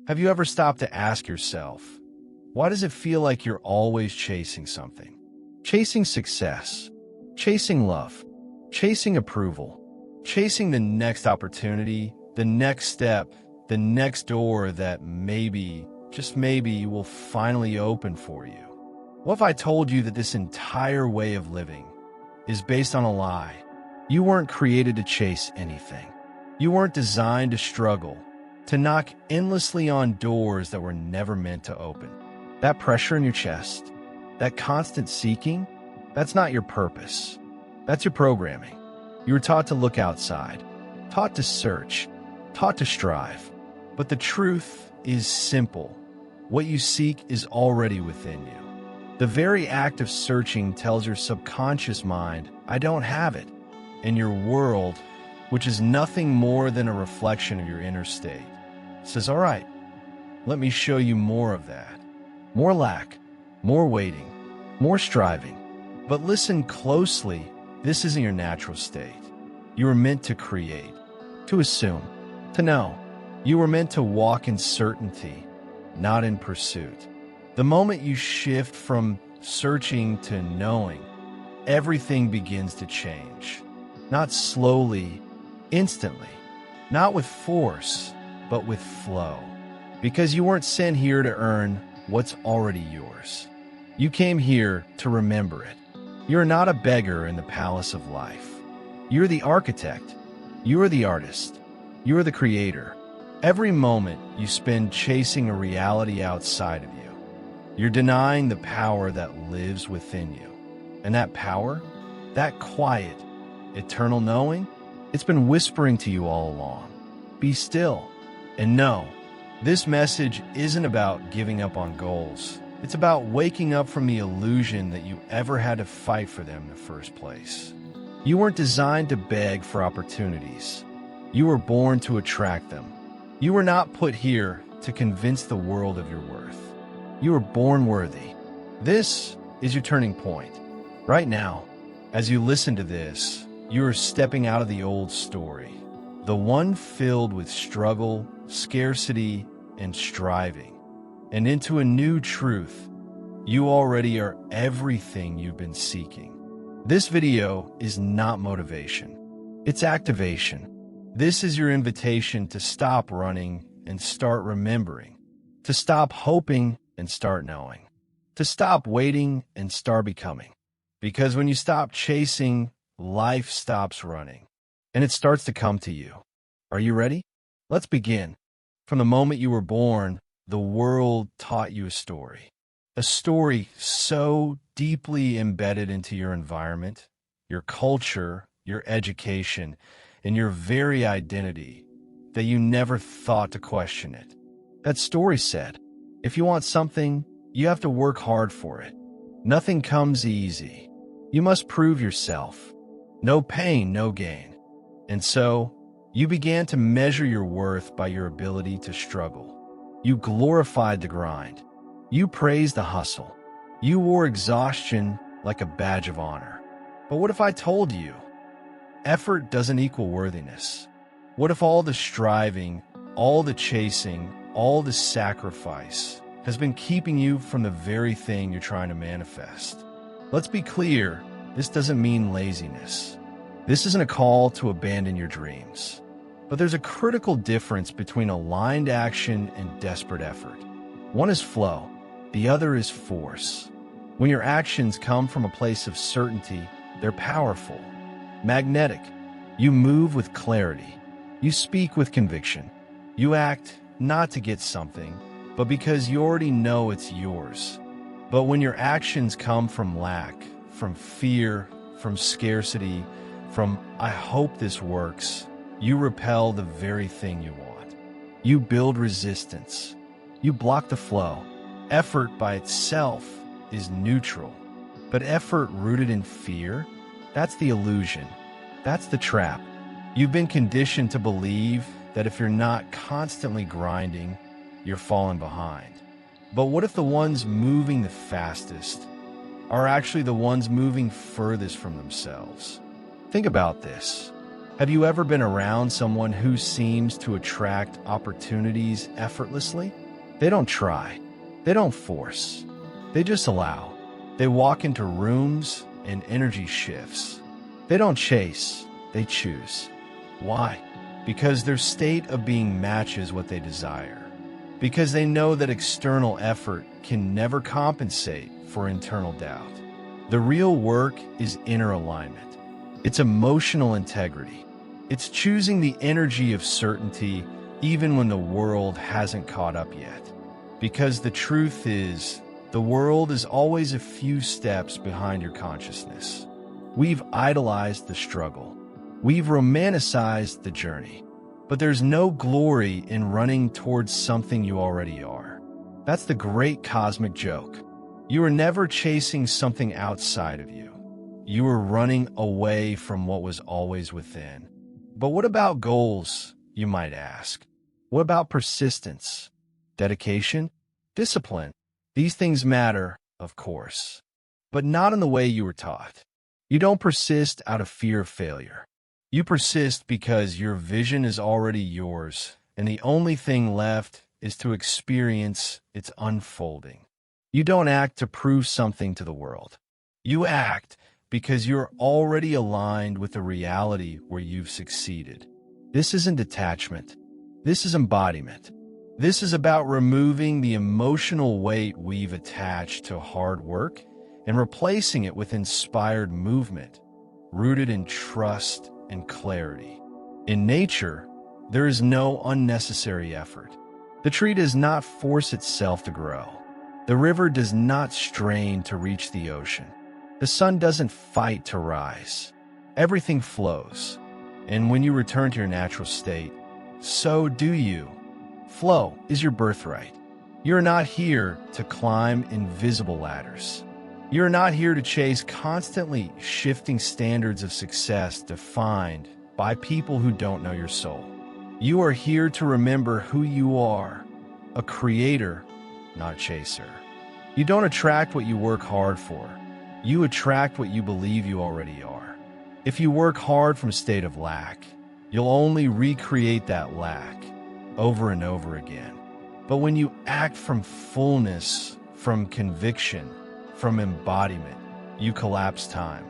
Have you ever stopped to ask yourself, why does it feel like you're always chasing something? Chasing success, chasing love, chasing approval, chasing the next opportunity, the next step, the next door that maybe, just maybe, will finally open for you. What if I told you that this entire way of living is based on a lie? You weren't created to chase anything. You weren't designed to struggle, to knock endlessly on doors that were never meant to open. That pressure in your chest, that constant seeking, that's not your purpose. That's your programming. You were taught to look outside, taught to search, taught to strive. But the truth is simple. What you seek is already within you. The very act of searching tells your subconscious mind, I don't have it. And your world, which is nothing more than a reflection of your inner state, says, all right, let me show you more of that. More lack, more waiting, more striving. But listen closely, this isn't your natural state. You were meant to create, to assume, to know. You were meant to walk in certainty, not in pursuit. The moment you shift from searching to knowing, everything begins to change. Not slowly, instantly. Not with force, but with flow. Because you weren't sent here to earn what's already yours. You came here to remember it. You're not a beggar in the palace of life. You're the architect. You are the artist. You are the creator. Every moment you spend chasing a reality outside of you, you're denying the power that lives within you. And that power, that quiet, eternal knowing, it's been whispering to you all along. Be still and know. This message isn't about giving up on goals. It's about waking up from the illusion that you ever had to fight for them in the first place. You weren't designed to beg for opportunities. You were born to attract them. You were not put here to convince the world of your worth. You were born worthy. This is your turning point. Right now, as you listen to this, you are stepping out of the old story, the one filled with struggle, scarcity, and striving, and into a new truth. You already are everything you've been seeking. This video is not motivation. It's activation. This is your invitation to stop running and start remembering, to stop hoping and start knowing, to stop waiting and start becoming. Because when you stop chasing, life stops running, and it starts to come to you. Are you ready? Let's begin. From the moment you were born, the world taught you a story so deeply embedded into your environment, your culture, your education, and your very identity that you never thought to question it. That story said, if you want something, you have to work hard for it. Nothing comes easy. You must prove yourself. No pain, no gain. And so, you began to measure your worth by your ability to struggle. You glorified the grind. You praised the hustle. You wore exhaustion like a badge of honor. But what if I told you, effort doesn't equal worthiness? What if all the striving, all the chasing, all the sacrifice has been keeping you from the very thing you're trying to manifest? Let's be clear, this doesn't mean laziness. This isn't a call to abandon your dreams. But there's a critical difference between aligned action and desperate effort. One is flow, the other is force. When your actions come from a place of certainty, they're powerful, magnetic. You move with clarity. You speak with conviction. You act not to get something, but because you already know it's yours. But when your actions come from lack, from fear, from scarcity, from I hope this works, you repel the very thing you want. You build resistance. You block the flow. Effort by itself is neutral. But effort rooted in fear, that's the illusion. That's the trap. You've been conditioned to believe that if you're not constantly grinding, you're falling behind. But what if the ones moving the fastest are actually the ones moving furthest from themselves? Think about this. Have you ever been around someone who seems to attract opportunities effortlessly? They don't try. They don't force. They just allow. They walk into rooms and energy shifts. They don't chase. They choose. Why? Because their state of being matches what they desire. Because they know that external effort can never compensate for internal doubt. The real work is inner alignment. It's emotional integrity. It's choosing the energy of certainty even when the world hasn't caught up yet. Because the truth is, the world is always a few steps behind your consciousness. We've idolized the struggle. We've romanticized the journey. But there's no glory in running towards something you already are. That's the great cosmic joke. You are never chasing something outside of you. You are running away from what was always within. But what about goals, you might ask? What about persistence, dedication, discipline? These things matter, of course, but not in the way you were taught. You don't persist out of fear of failure. You persist because your vision is already yours, and the only thing left is to experience its unfolding. You don't act to prove something to the world. You act because you're already aligned with the reality where you've succeeded. This isn't detachment. This is embodiment. This is about removing the emotional weight we've attached to hard work and replacing it with inspired movement, rooted in trust and clarity. In nature, there is no unnecessary effort. The tree does not force itself to grow. The river does not strain to reach the ocean. The sun doesn't fight to rise. Everything flows. And when you return to your natural state, so do you. Flow is your birthright. You're not here to climb invisible ladders. You're not here to chase constantly shifting standards of success defined by people who don't know your soul. You are here to remember who you are, a creator, not a chaser. You don't attract what you work hard for. You attract what you believe you already are. If you work hard from a state of lack, you'll only recreate that lack over and over again. But when you act from fullness, from conviction, from embodiment, you collapse time.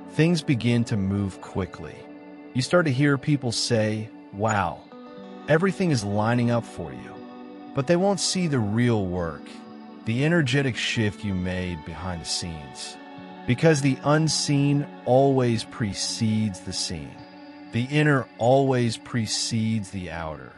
Things begin to move quickly. You start to hear people say, wow, everything is lining up for you. But they won't see the real work, the energetic shift you made behind the scenes. Because the unseen always precedes the seen. The inner always precedes the outer.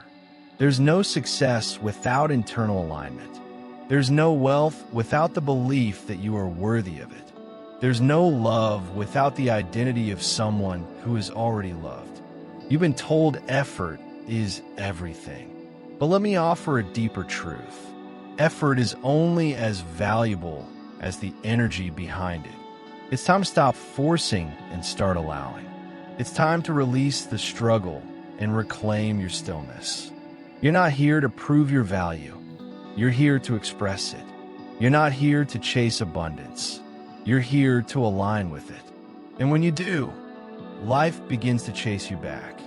There's no success without internal alignment. There's no wealth without the belief that you are worthy of it. There's no love without the identity of someone who is already loved. You've been told effort is everything. But let me offer a deeper truth. Effort is only as valuable as the energy behind it. It's time to stop forcing and start allowing. It's time to release the struggle and reclaim your stillness. You're not here to prove your value. You're here to express it. You're not here to chase abundance. You're here to align with it. And when you do, life begins to chase you back.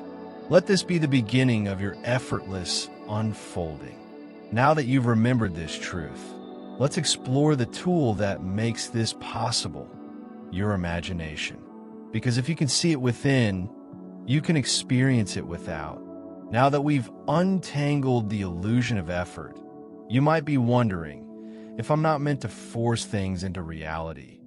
Let this be the beginning of your effortless unfolding. Now that you've remembered this truth, let's explore the tool that makes this possible, your imagination. Because if you can see it within, you can experience it without. Now that we've untangled the illusion of effort, you might be wondering, if I'm not meant to force things into reality,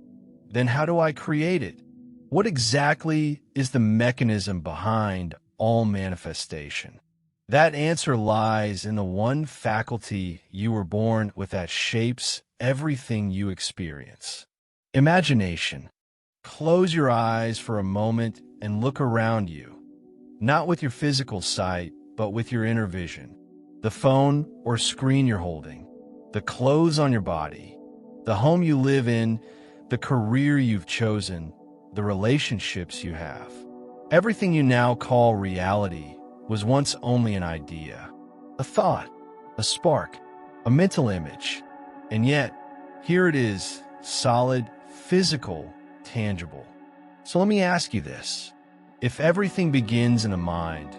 then how do I create it? What exactly is the mechanism behind all manifestation? That answer lies in the one faculty you were born with that shapes everything you experience. Imagination. Close your eyes for a moment and look around you, not with your physical sight, but with your inner vision. The phone or screen you're holding, the clothes on your body, the home you live in, the career you've chosen, the relationships you have. Everything you now call reality was once only an idea, a thought, a spark, a mental image. And yet, here it is, solid, physical, tangible. So let me ask you this. If everything begins in the mind,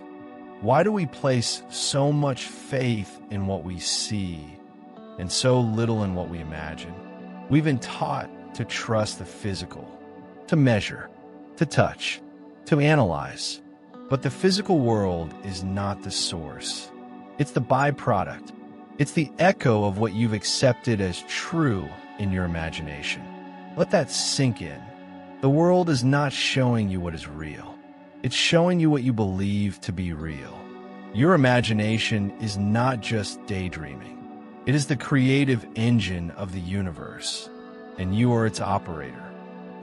why do we place so much faith in what we see and so little in what we imagine? We've been taught to trust the physical, to measure, to touch, to analyze. But the physical world is not the source. It's the byproduct. It's the echo of what you've accepted as true in your imagination. Let that sink in. The world is not showing you what is real. It's showing you what you believe to be real. Your imagination is not just daydreaming. It is the creative engine of the universe, and you are its operator.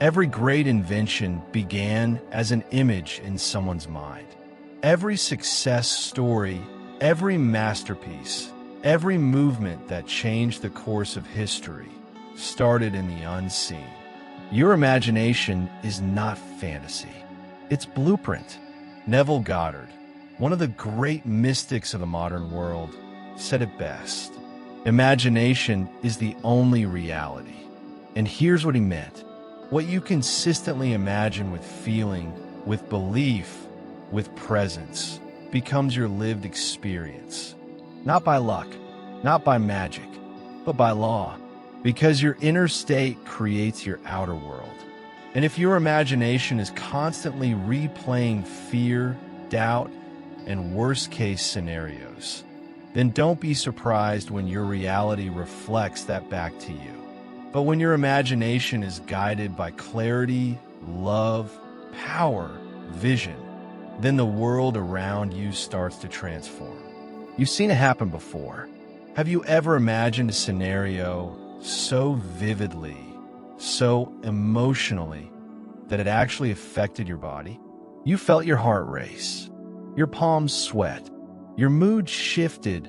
Every great invention began as an image in someone's mind. Every success story, every masterpiece, every movement that changed the course of history started in the unseen. Your imagination is not fantasy. It's blueprint. Neville Goddard, one of the great mystics of the modern world, said it best. Imagination is the only reality. And here's what he meant. What you consistently imagine with feeling, with belief, with presence, becomes your lived experience. Not by luck, not by magic, but by law. Because your inner state creates your outer world. And if your imagination is constantly replaying fear, doubt, and worst-case scenarios, then don't be surprised when your reality reflects that back to you. But when your imagination is guided by clarity, love, power, vision, then the world around you starts to transform. You've seen it happen before. Have you ever imagined a scenario so vividly, so emotionally, that it actually affected your body? You felt your heart race, your palms sweat, your mood shifted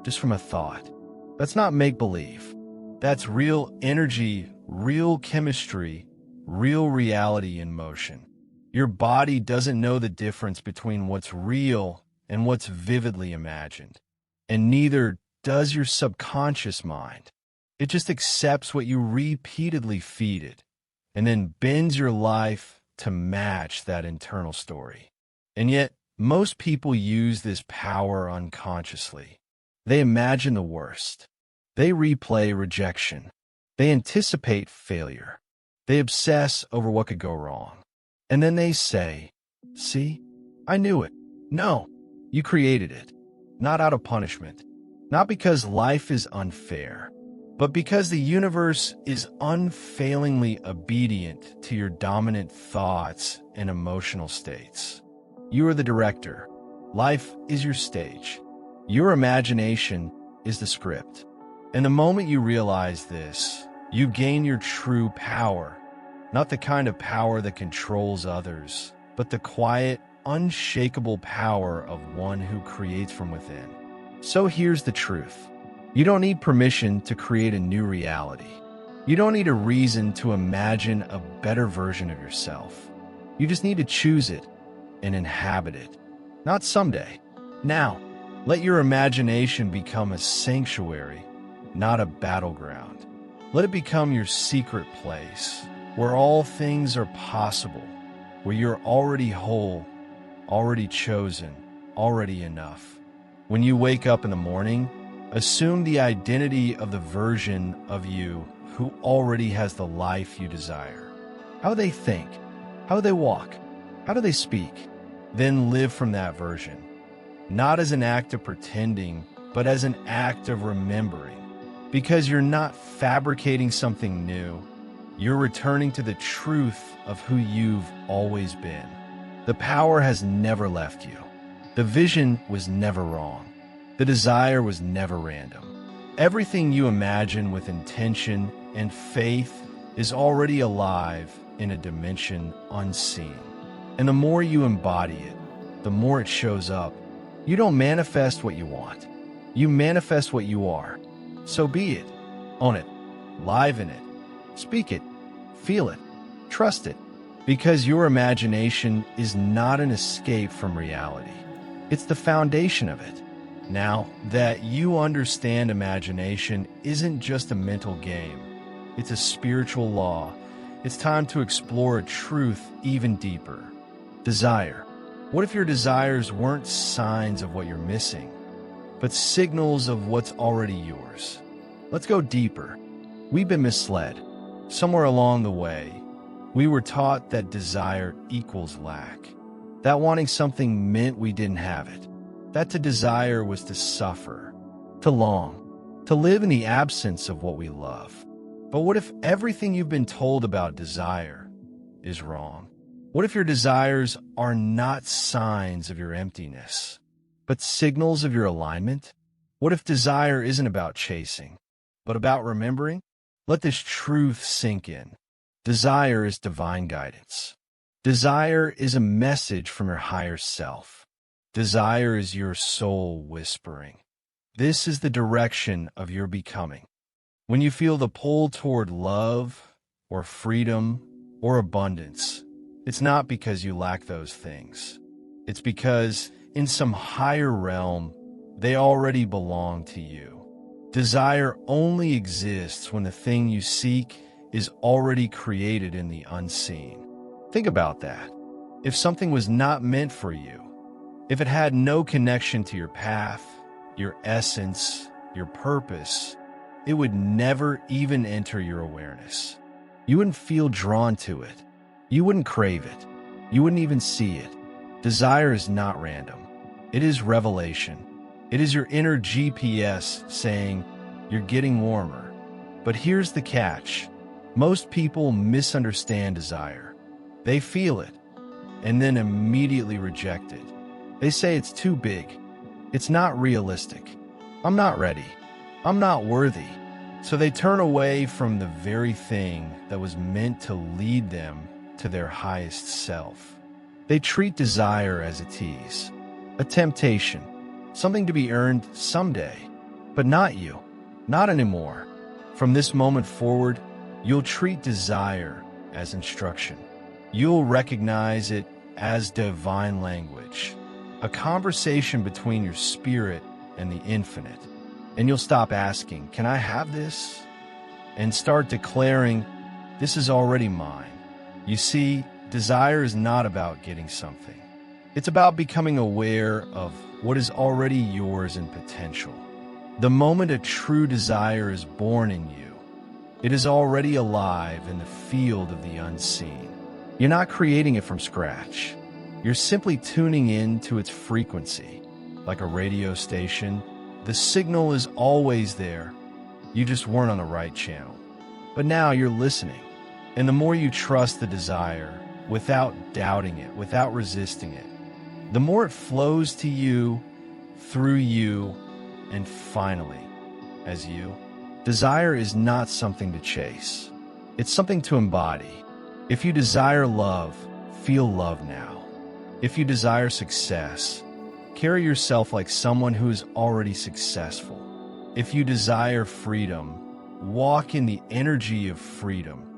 just from a thought. That's not make-believe. That's real energy, real chemistry, real reality in motion. Your body doesn't know the difference between what's real and what's vividly imagined. And neither does your subconscious mind. It just accepts what you repeatedly feed it, and then bends your life to match that internal story. And yet, most people use this power unconsciously. They imagine the worst. They replay rejection. They anticipate failure. They obsess over what could go wrong. And then they say, "See, I knew it." No, you created it. Not out of punishment. Not because life is unfair, but because the universe is unfailingly obedient to your dominant thoughts and emotional states. You are the director. Life is your stage. Your imagination is the script. And the moment you realize this, you gain your true power. Not the kind of power that controls others, but the quiet, unshakable power of one who creates from within. So here's the truth. You don't need permission to create a new reality. You don't need a reason to imagine a better version of yourself. You just need to choose it and inhabit it. Not someday. Now, let your imagination become a sanctuary, not a battleground. Let it become your secret place, where all things are possible, where you're already whole, already chosen, already enough. When you wake up in the morning, assume the identity of the version of you who already has the life you desire. How do they think? How do they walk? How do they speak? Then live from that version, not as an act of pretending, but as an act of remembering. Because you're not fabricating something new, you're returning to the truth of who you've always been. The power has never left you. The vision was never wrong. The desire was never random. Everything you imagine with intention and faith is already alive in a dimension unseen. And the more you embody it, the more it shows up. You don't manifest what you want. You manifest what you are. So be it. Own it. Live in it. Speak it. Feel it. Trust it. Because your imagination is not an escape from reality. It's the foundation of it. Now that you understand imagination isn't just a mental game, it's a spiritual law. It's time to explore a truth even deeper. Desire. What if your desires weren't signs of what you're missing, but signals of what's already yours? Let's go deeper. We've been misled. Somewhere along the way, we were taught that desire equals lack, that wanting something meant we didn't have it, that to desire was to suffer, to long, to live in the absence of what we love. But what if everything you've been told about desire is wrong? What if your desires are not signs of your emptiness, but signals of your alignment? What if desire isn't about chasing, but about remembering? Let this truth sink in. Desire is divine guidance. Desire is a message from your higher self. Desire is your soul whispering. This is the direction of your becoming. When you feel the pull toward love or freedom or abundance, it's not because you lack those things. It's because in some higher realm, they already belong to you. Desire only exists when the thing you seek is already created in the unseen. Think about that. If something was not meant for you, if it had no connection to your path, your essence, your purpose, it would never even enter your awareness. You wouldn't feel drawn to it. You wouldn't crave it. You wouldn't even see it. Desire is not random. It is revelation. It is your inner GPS saying, you're getting warmer. But here's the catch. Most people misunderstand desire. They feel it and then immediately reject it. They say it's too big. It's not realistic. I'm not ready. I'm not worthy. So they turn away from the very thing that was meant to lead them to their highest self. They treat desire as a tease, a temptation, something to be earned someday. But not you, not anymore. From this moment forward, you'll treat desire as instruction. You'll recognize it as divine language, a conversation between your spirit and the infinite. And you'll stop asking, can I have this? And start declaring, this is already mine. You see, desire is not about getting something. It's about becoming aware of what is already yours in potential. The moment a true desire is born in you, it is already alive in the field of the unseen. You're not creating it from scratch. You're simply tuning in to its frequency. Like a radio station, the signal is always there. You just weren't on the right channel. But now you're listening. And the more you trust the desire, without doubting it, without resisting it, the more it flows to you, through you, and finally, as you. Desire is not something to chase. It's something to embody. If you desire love, feel love now. If you desire success, carry yourself like someone who is already successful. If you desire freedom, walk in the energy of freedom,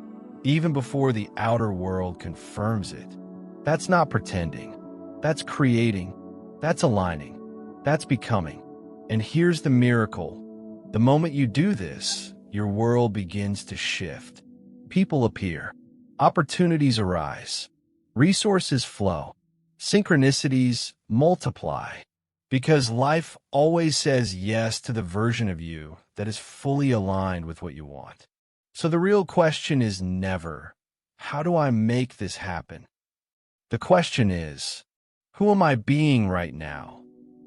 even before the outer world confirms it. That's not pretending. That's creating. That's aligning. That's becoming. And here's the miracle. The moment you do this, your world begins to shift. People appear. Opportunities arise. Resources flow. Synchronicities multiply. Because life always says yes to the version of you that is fully aligned with what you want. So the real question is never, how do I make this happen? The question is, who am I being right now?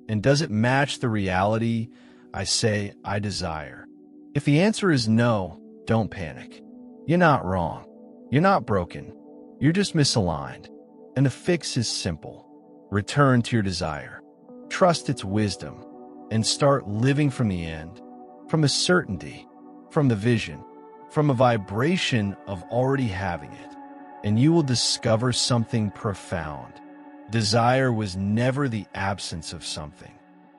And does it match the reality I say I desire? If the answer is no, don't panic. You're not wrong. You're not broken. You're just misaligned. And the fix is simple. Return to your desire. Trust its wisdom. And start living from the end, from the certainty, from the vision, from a vibration of already having it. And you will discover something profound. Desire was never the absence of something.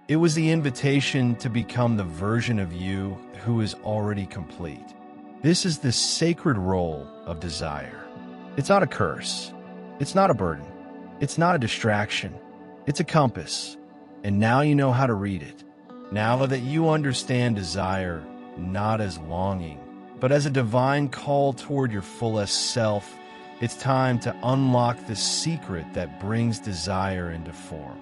It was the invitation to become the version of you who is already complete. This is the sacred role of desire. It's not a curse. It's not a burden. It's not a distraction. It's a compass. And now you know how to read it. Now that you understand desire not as longing, but as a divine call toward your fullest self, It's time to unlock the secret that brings desire into form,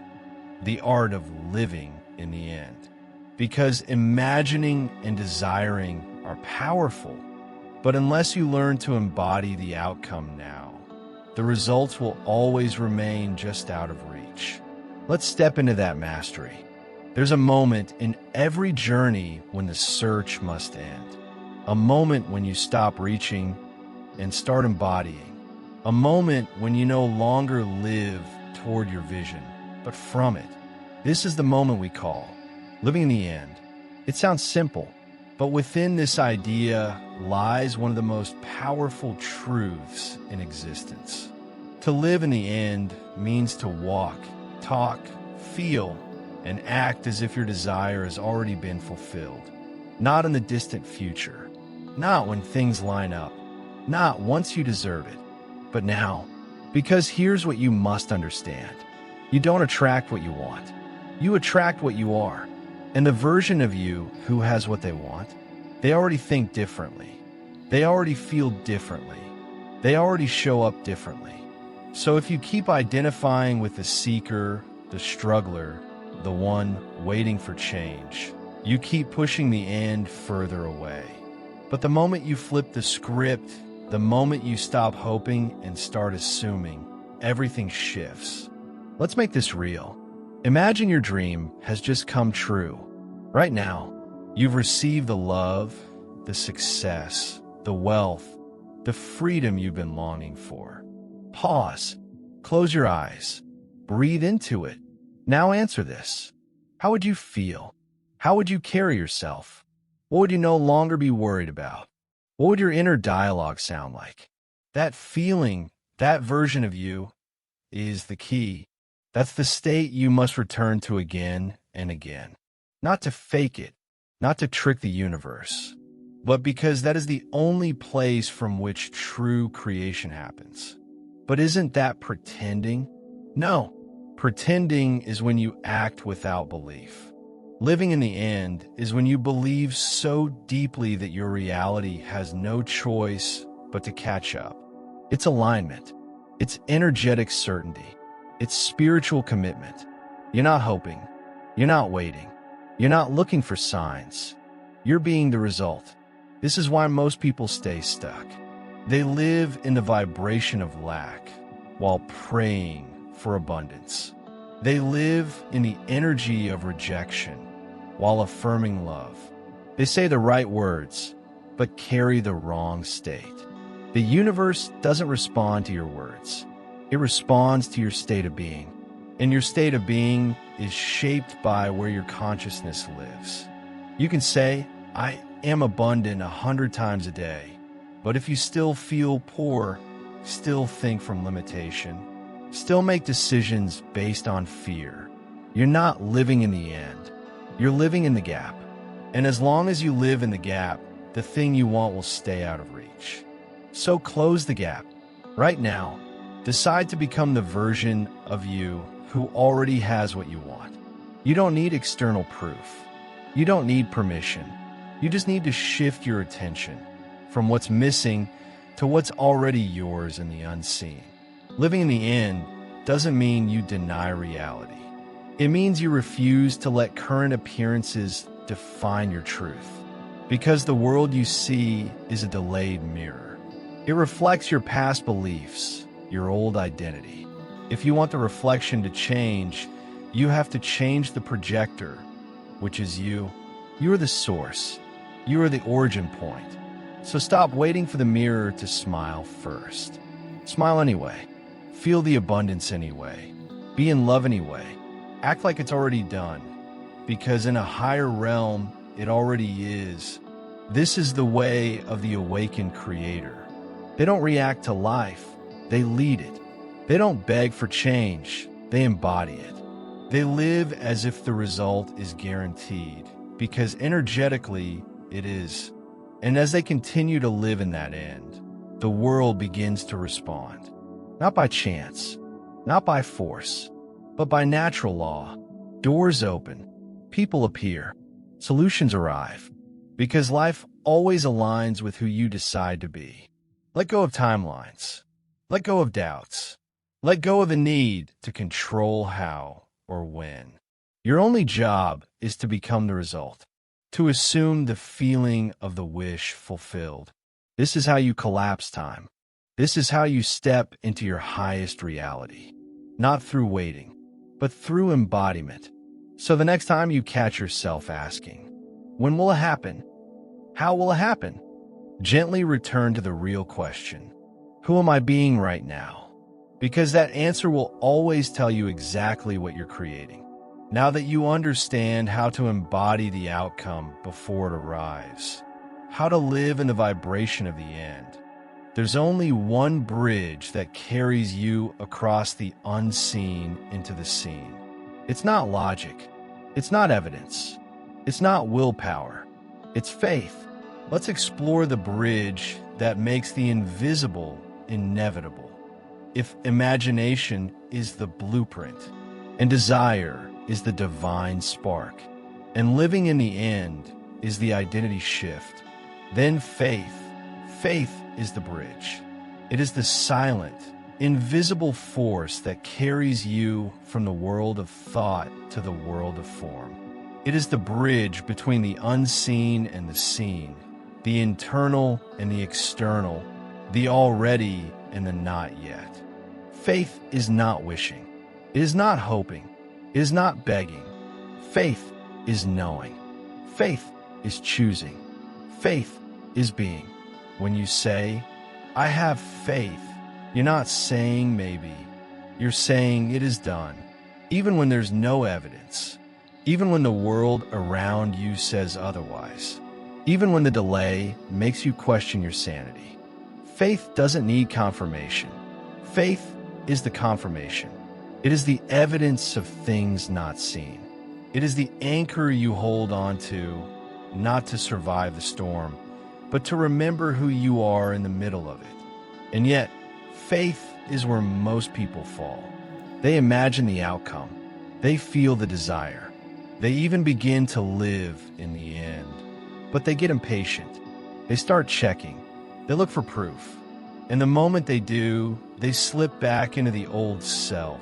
the art of living in the end. Because imagining and desiring are powerful, but unless you learn to embody the outcome now, the results will always remain just out of reach. Let's step into that mastery. There's a moment in every journey when the search must end. A moment when you stop reaching and start embodying. A moment when you no longer live toward your vision, but from it. This is the moment we call living in the end. It sounds simple, but within this idea lies one of the most powerful truths in existence. To live in the end means to walk, talk, feel, and act as if your desire has already been fulfilled. Not in the distant future, not when things line up, not once you deserve it, but now. Because here's what you must understand. You don't attract what you want. You attract what you are. And the version of you who has what they want, they already think differently. They already feel differently. They already show up differently. So if you keep identifying with the seeker, the struggler, the one waiting for change, you keep pushing the end further away. But the moment you flip the script, the moment you stop hoping and start assuming, everything shifts. Let's make this real. Imagine your dream has just come true. Right now, you've received the love, the success, the wealth, the freedom you've been longing for. Pause. Close your eyes. Breathe into it. Now answer this. How would you feel? How would you carry yourself? What would you no longer be worried about? What would your inner dialogue sound like? That feeling, that version of you, is the key. That's the state you must return to again and again. Not to fake it, not to trick the universe, but because that is the only place from which true creation happens. But isn't that pretending? No. Pretending is when you act without belief. Living in the end is when you believe so deeply that your reality has no choice but to catch up. It's alignment. It's energetic certainty. It's spiritual commitment. You're not hoping. You're not waiting. You're not looking for signs. You're being the result. This is why most people stay stuck. They live in the vibration of lack while praying for abundance. They live in the energy of rejection while affirming love. They say the right words, but carry the wrong state. The universe doesn't respond to your words. It responds to your state of being. And your state of being is shaped by where your consciousness lives. You can say, I am abundant 100 times a day. But if you still feel poor, still think from limitation, still make decisions based on fear, you're not living in the end. You're living in the gap. And as long as you live in the gap, the thing you want will stay out of reach. So close the gap. Right now, decide to become the version of you who already has what you want. You don't need external proof. You don't need permission. You just need to shift your attention from what's missing to what's already yours in the unseen. Living in the end doesn't mean you deny reality. It means you refuse to let current appearances define your truth. Because the world you see is a delayed mirror. It reflects your past beliefs, your old identity. If you want the reflection to change, you have to change the projector, which is you. You are the source. You are the origin point. So stop waiting for the mirror to smile first. Smile anyway. Feel the abundance anyway. Be in love anyway. Act like it's already done. Because in a higher realm, it already is. This is the way of the awakened creator. They don't react to life. They lead it. They don't beg for change. They embody it. They live as if the result is guaranteed, because energetically it is. And as they continue to live in that end, the world begins to respond. Not by chance, not by force, but by natural law. Doors open, people appear, solutions arrive, because life always aligns with who you decide to be. Let go of timelines. Let go of doubts. Let go of the need to control how or when. Your only job is to become the result, to assume the feeling of the wish fulfilled. This is how you collapse time. This is how you step into your highest reality, not through waiting, but through embodiment. So the next time you catch yourself asking, when will it happen? How will it happen? Gently return to the real question. Who am I being right now? Because that answer will always tell you exactly what you're creating. Now that you understand how to embody the outcome before it arrives, how to live in the vibration of the end, there's only one bridge that carries you across the unseen into the seen. It's not logic. It's not evidence. It's not willpower. It's faith. Let's explore the bridge that makes the invisible inevitable. If imagination is the blueprint, and desire is the divine spark, and living in the end is the identity shift, then faith is the bridge. It is the silent, invisible force that carries you from the world of thought to the world of form. It is the bridge between the unseen and the seen, the internal and the external, the already and the not yet. Faith is not wishing. It is not hoping. It is not begging. Faith is knowing. Faith is choosing. Faith is being. When you say, I have faith, you're not saying maybe. You're saying it is done, even when there's no evidence, even when the world around you says otherwise, even when the delay makes you question your sanity. Faith doesn't need confirmation. Faith is the confirmation. It is the evidence of things not seen. It is the anchor you hold on to, not to survive the storm, but to remember who you are in the middle of it. And yet, faith is where most people fall. They imagine the outcome. They feel the desire. They even begin to live in the end. But they get impatient. They start checking. They look for proof. And the moment they do, they slip back into the old self,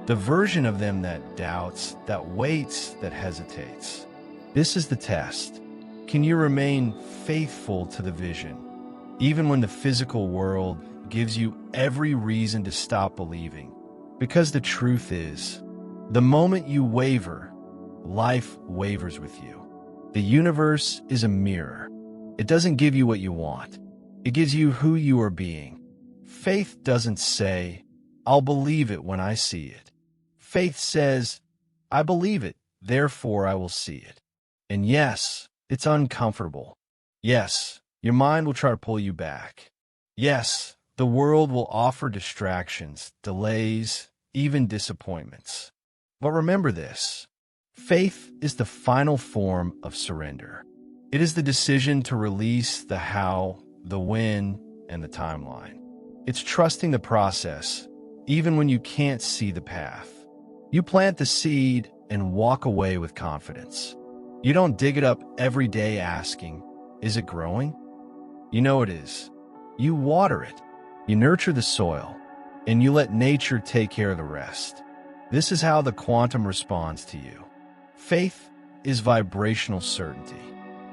the version of them that doubts, that waits, that hesitates. This is the test. Can you remain faithful to the vision, even when the physical world gives you every reason to stop believing? Because the truth is, the moment you waver, life wavers with you. The universe is a mirror. It doesn't give you what you want. It gives you who you are being. Faith doesn't say, I'll believe it when I see it. Faith says, I believe it, therefore I will see it. And yes, it's uncomfortable. Yes, your mind will try to pull you back. Yes, the world will offer distractions, delays, even disappointments. But remember this. Faith is the final form of surrender. It is the decision to release the how, the when, and the timeline. It's trusting the process, even when you can't see the path. You plant the seed and walk away with confidence. You don't dig it up every day asking, is it growing? You know it is. You water it, you nurture the soil, and you let nature take care of the rest. This is how the quantum responds to you. Faith is vibrational certainty.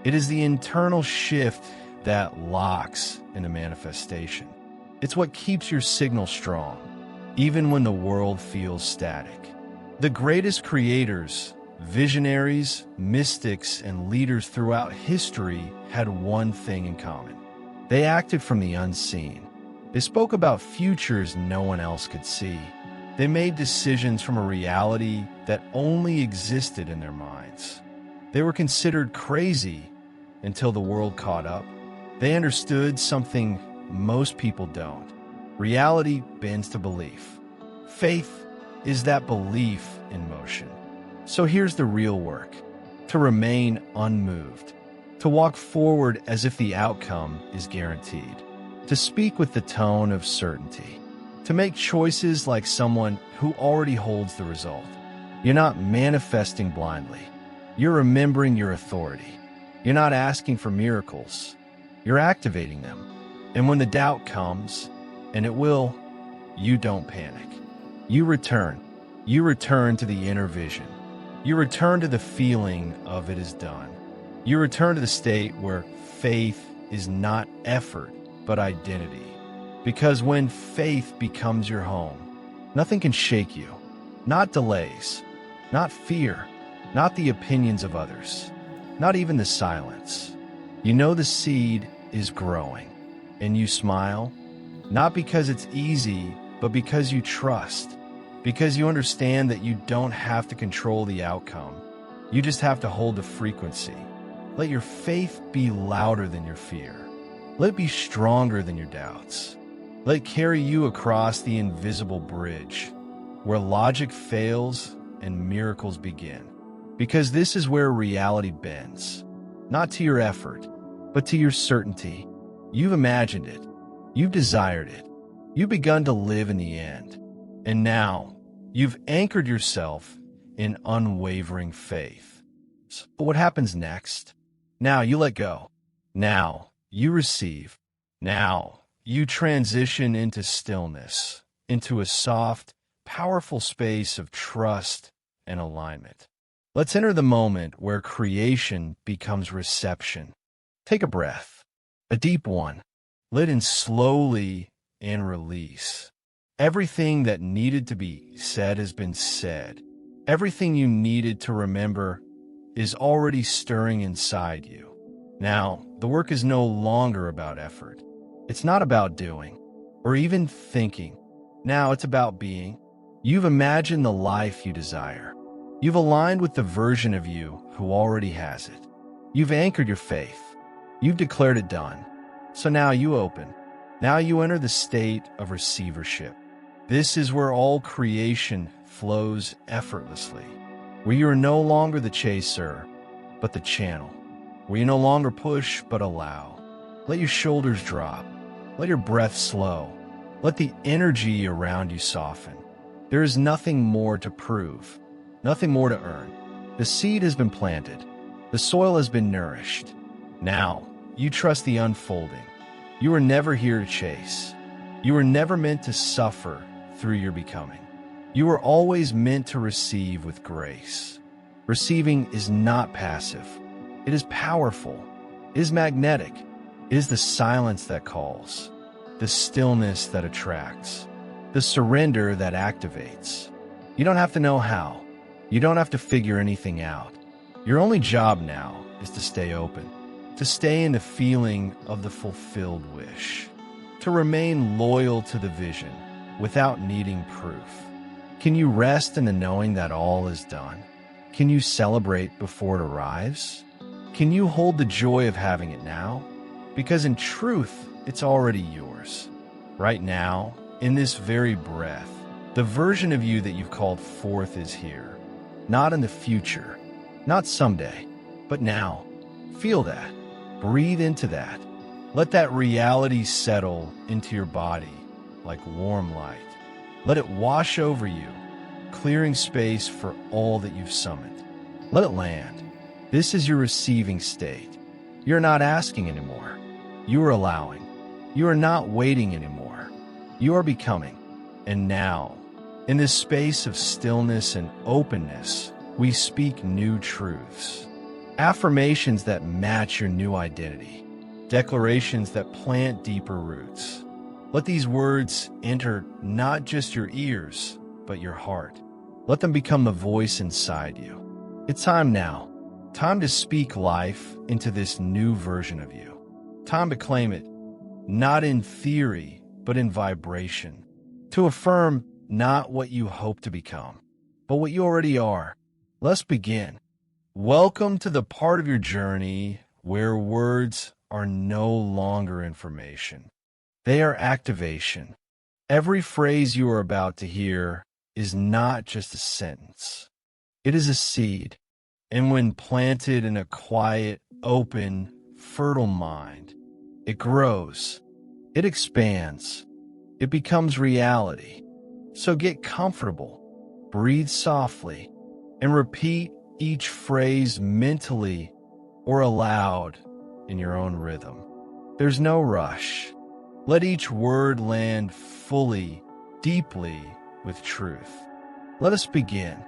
It is the internal shift that locks into manifestation. It's what keeps your signal strong, even when the world feels static. The greatest creators, visionaries, mystics, and leaders throughout history had one thing in common. They acted from the unseen. They spoke about futures no one else could see. They made decisions from a reality that only existed in their minds. They were considered crazy until the world caught up. They understood something most people don't. Reality bends to belief. Faith is that belief in motion. So here's the real work: to remain unmoved, to walk forward as if the outcome is guaranteed, to speak with the tone of certainty, to make choices like someone who already holds the result. You're not manifesting blindly. You're remembering your authority. You're not asking for miracles. You're activating them. And when the doubt comes, and it will, you don't panic. You return. You return to the inner vision. You return to the feeling of it is done. You return to the state where faith is not effort, but identity. Because when faith becomes your home, nothing can shake you. Not delays, not fear, not the opinions of others, not even the silence. You know the seed is growing, and you smile, not because it's easy, but because you trust, because you understand that you don't have to control the outcome. You just have to hold the frequency. Let your faith be louder than your fear. Let it be stronger than your doubts. Let it carry you across the invisible bridge, where logic fails and miracles begin. Because this is where reality bends, not to your effort, but to your certainty. You've imagined it. You've desired it. You've begun to live in the end. And now, you've anchored yourself in unwavering faith. So what happens next? Now you let go. Now you receive. Now you transition into stillness, into a soft, powerful space of trust and alignment. Let's enter the moment where creation becomes reception. Take a breath, a deep one. Let in slowly and release. Everything that needed to be said has been said. Everything you needed to remember is already stirring inside you. Now, the work is no longer about effort. It's not about doing or even thinking. Now it's about being. You've imagined the life you desire. You've aligned with the version of you who already has it. You've anchored your faith. You've declared it done. So now you open. Now you enter the state of receivership. This is where all creation flows effortlessly, where you are no longer the chaser, but the channel, where you no longer push, but allow. Let your shoulders drop. Let your breath slow. Let the energy around you soften. There is nothing more to prove, nothing more to earn. The seed has been planted. The soil has been nourished. Now, you trust the unfolding. You were never here to chase. You were never meant to suffer through your becoming. You were always meant to receive with grace. Receiving is not passive. It is powerful. It is magnetic. It is the silence that calls, the stillness that attracts, the surrender that activates. You don't have to know how. You don't have to figure anything out. Your only job now is to stay open, to stay in the feeling of the fulfilled wish, to remain loyal to the vision without needing proof. Can you rest in the knowing that all is done? Can you celebrate before it arrives? Can you hold the joy of having it now? Because in truth, it's already yours. Right now, in this very breath, the version of you that you've called forth is here. Not in the future, not someday, but now. Feel that. Breathe into that. Let that reality settle into your body like warm light. Let it wash over you, clearing space for all that you've summoned. Let it land. This is your receiving state. You're not asking anymore. You are allowing. You are not waiting anymore. You are becoming. And now, in this space of stillness and openness, we speak new truths. Affirmations that match your new identity. Declarations that plant deeper roots. Let these words enter not just your ears, but your heart. Let them become the voice inside you. It's time now. Time to speak life into this new version of you. Time to claim it, not in theory, but in vibration. To affirm not what you hope to become, but what you already are. Let's begin. Welcome to the part of your journey where words are no longer information. They are activation. Every phrase you are about to hear is not just a sentence. It is a seed. And when planted in a quiet, open, fertile mind, it grows. It expands. It becomes reality. So get comfortable, breathe softly, and repeat each phrase mentally or aloud in your own rhythm. There's no rush. Let each word land fully, deeply with truth. Let us begin.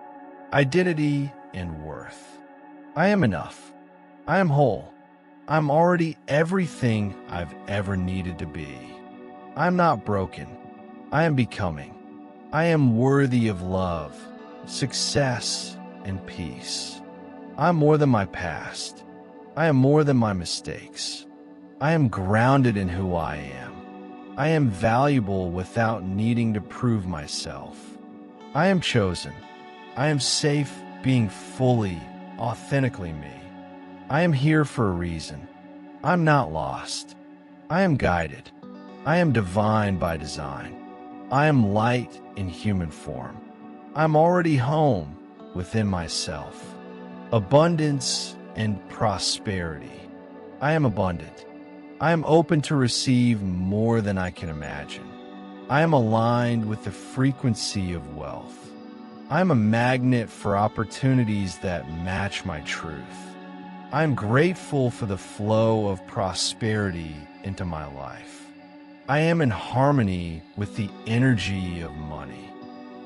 Identity and worth. I am enough. I am whole. I'm already everything I've ever needed to be. I'm not broken. I am becoming. I am worthy of love, success, and peace. I'm more than my past. I am more than my mistakes. I am grounded in who I am. I am valuable without needing to prove myself. I am chosen. I am safe being fully, authentically me. I am here for a reason. I'm not lost. I am guided. I am divine by design. I am light in human form. I'm already home within myself. Abundance and prosperity. I am abundant. I am open to receive more than I can imagine. I am aligned with the frequency of wealth. I am a magnet for opportunities that match my truth. I am grateful for the flow of prosperity into my life. I am in harmony with the energy of money.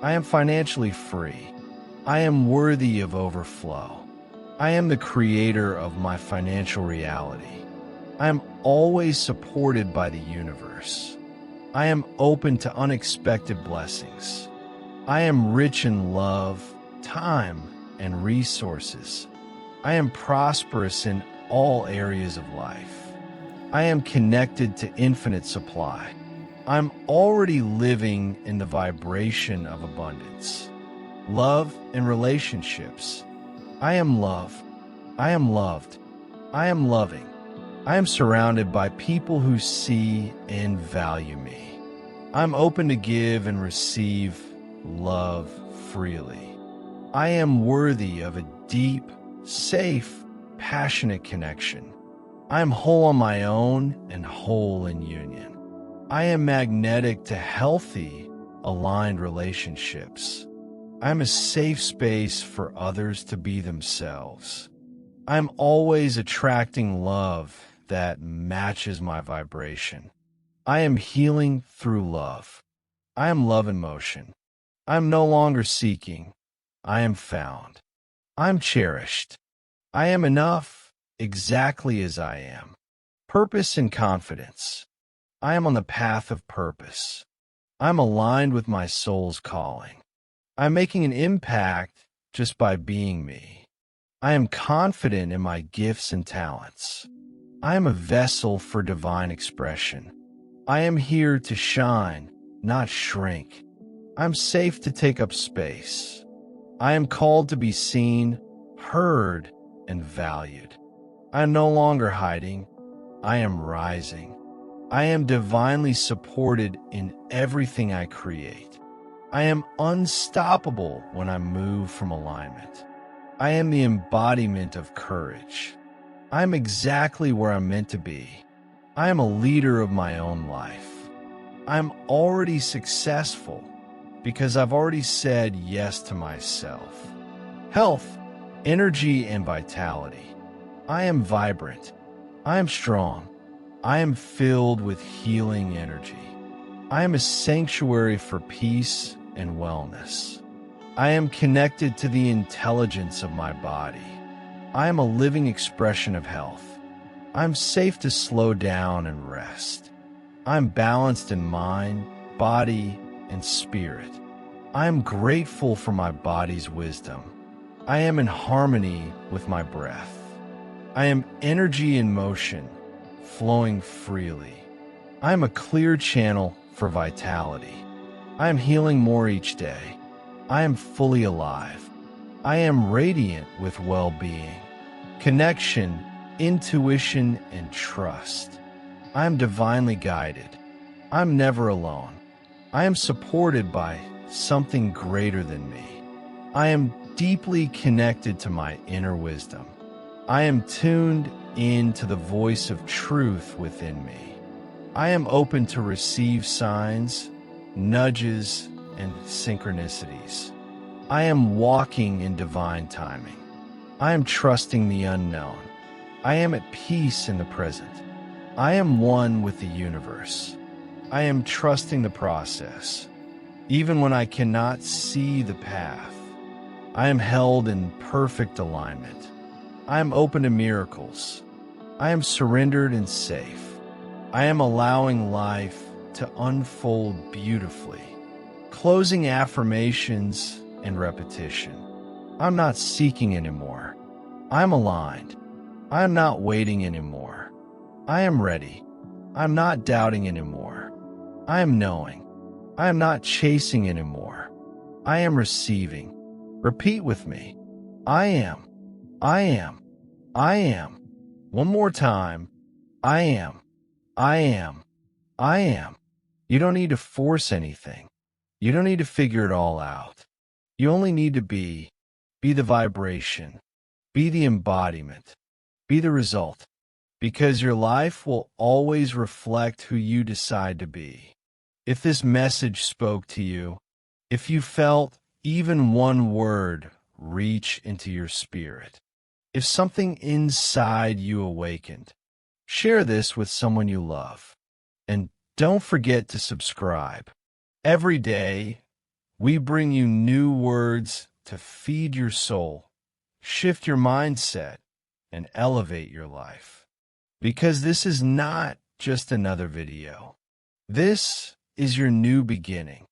I am financially free. I am worthy of overflow. I am the creator of my financial reality. I am always supported by the universe. I am open to unexpected blessings. I am rich in love, time, and resources. I am prosperous in all areas of life. I am connected to infinite supply. I'm already living in the vibration of abundance. Love and relationships. I am love. I am loved. I am loving. I am surrounded by people who see and value me. I'm open to give and receive love freely. I am worthy of a deep, safe, passionate connection. I am whole on my own and whole in union. I am magnetic to healthy, aligned relationships. I am a safe space for others to be themselves. I'm always attracting love that matches my vibration. I am healing through love. I am love in motion. I am no longer seeking. I am found. I'm cherished. I am enough exactly as I am. Purpose and confidence. I am on the path of purpose. I'm aligned with my soul's calling. I'm making an impact just by being me. I am confident in my gifts and talents. I am a vessel for divine expression. I am here to shine, not shrink. I'm safe to take up space. I am called to be seen, heard, and valued. I am no longer hiding. I am rising. I am divinely supported in everything I create. I am unstoppable when I move from alignment. I am the embodiment of courage. I am exactly where I'm meant to be. I am a leader of my own life. I am already successful because I've already said yes to myself. Health, energy, and vitality. I am vibrant. I am strong. I am filled with healing energy. I am a sanctuary for peace and wellness. I am connected to the intelligence of my body. I am a living expression of health. I'm safe to slow down and rest. I'm balanced in mind, body, and spirit. I am grateful for my body's wisdom. I am in harmony with my breath. I am energy in motion, flowing freely. I am a clear channel for vitality. I am healing more each day. I am fully alive. I am radiant with well-being, connection, intuition, and trust. I am divinely guided. I'm never alone. I am supported by something greater than me. I am deeply connected to my inner wisdom. I am tuned in to the voice of truth within me. I am open to receive signs, nudges, and synchronicities. I am walking in divine timing. I am trusting the unknown. I am at peace in the present. I am one with the universe. I am trusting the process. Even when I cannot see the path, I am held in perfect alignment. I am open to miracles. I am surrendered and safe. I am allowing life to unfold beautifully. Closing affirmations and repetition. I'm not seeking anymore. I'm aligned. I am not waiting anymore. I am ready. I'm not doubting anymore. I am knowing. I am not chasing anymore. I am receiving. Repeat with me. I am. I am. I am. One more time. I am. I am. I am. You don't need to force anything. You don't need to figure it all out. You only need to be. Be the vibration. Be the embodiment. Be the result. Because your life will always reflect who you decide to be. If this message spoke to you, if you felt even one word reach into your spirit, if something inside you awakened, share this with someone you love. And don't forget to subscribe. Every day, we bring you new words to feed your soul, shift your mindset, and elevate your life. Because this is not just another video. This is your new beginning.